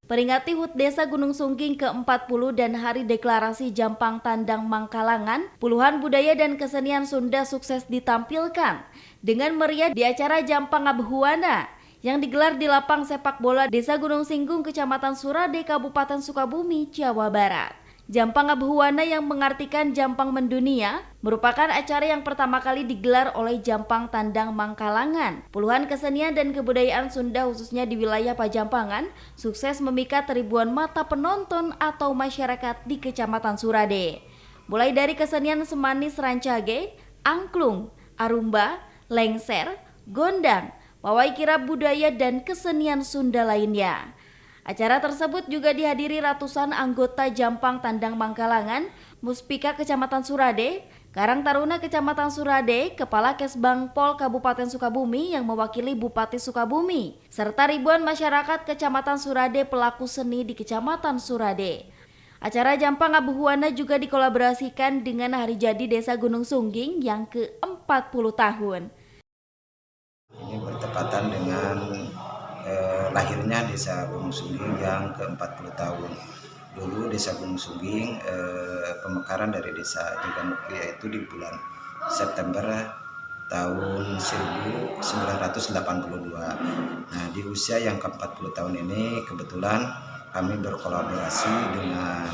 Peringati HUT Desa Gunung Sungging ke-40 dan Hari Deklarasi Jampang Tandang Mangkalangan, puluhan budaya dan kesenian Sunda sukses ditampilkan dengan meriah di acara Jampang Abehuana yang digelar di lapang sepak bola Desa Gunung Singgung, Kecamatan Surade, Kabupaten Sukabumi, Jawa Barat. Jampang Abehuana yang mengartikan Jampang Mendunia merupakan acara yang pertama kali digelar oleh Jampang Tandang Mangkalangan. Puluhan kesenian dan kebudayaan Sunda khususnya di wilayah Pajampangan sukses memikat ribuan mata penonton atau masyarakat di Kecamatan Surade. Mulai dari kesenian semanis rancage, angklung, arumba, lengser, gondang, pawai kirap budaya dan kesenian Sunda lainnya. Acara tersebut juga dihadiri ratusan anggota Jampang Tandang Mangkalangan, Muspika Kecamatan Surade, Karang Taruna Kecamatan Surade, Kepala Kesbang Pol Kabupaten Sukabumi yang mewakili Bupati Sukabumi, serta ribuan masyarakat Kecamatan Surade pelaku seni di Kecamatan Surade. Acara Jampang Abehuana juga dikolaborasikan dengan Hari Jadi Desa Gunung Sungging yang ke-40 tahun. Ini bertepatan dengan lahirnya Desa Gunung Sungging yang ke-40 tahun. Dulu Desa Gunung Sungging pemekaran dari Desa Jaganukti yaitu di bulan September tahun 1982. Nah, di usia yang ke-40 tahun ini kebetulan kami berkolaborasi dengan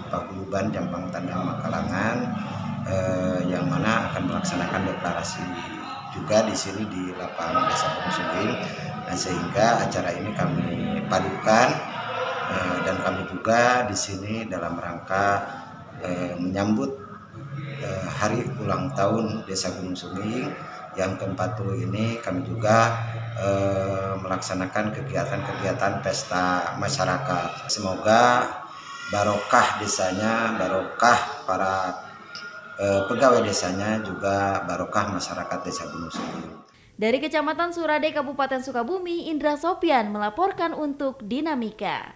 Paguyuban Jampang Tandang Mangkalangan yang mana akan melaksanakan deklarasi juga di sini di lapangan Desa Gunung Sungging. Nah, sehingga acara ini kami padukan dan kami juga di sini dalam rangka menyambut hari ulang tahun Desa Gunung Sungging yang ke-40 ini. Kami juga melaksanakan kegiatan-kegiatan pesta masyarakat. Semoga barokah desanya, barokah para pegawai desanya, juga barokah masyarakat Desa Gunung Sungging. Dari Kecamatan Surade, Kabupaten Sukabumi, Indra Sopyan melaporkan untuk Dinamika.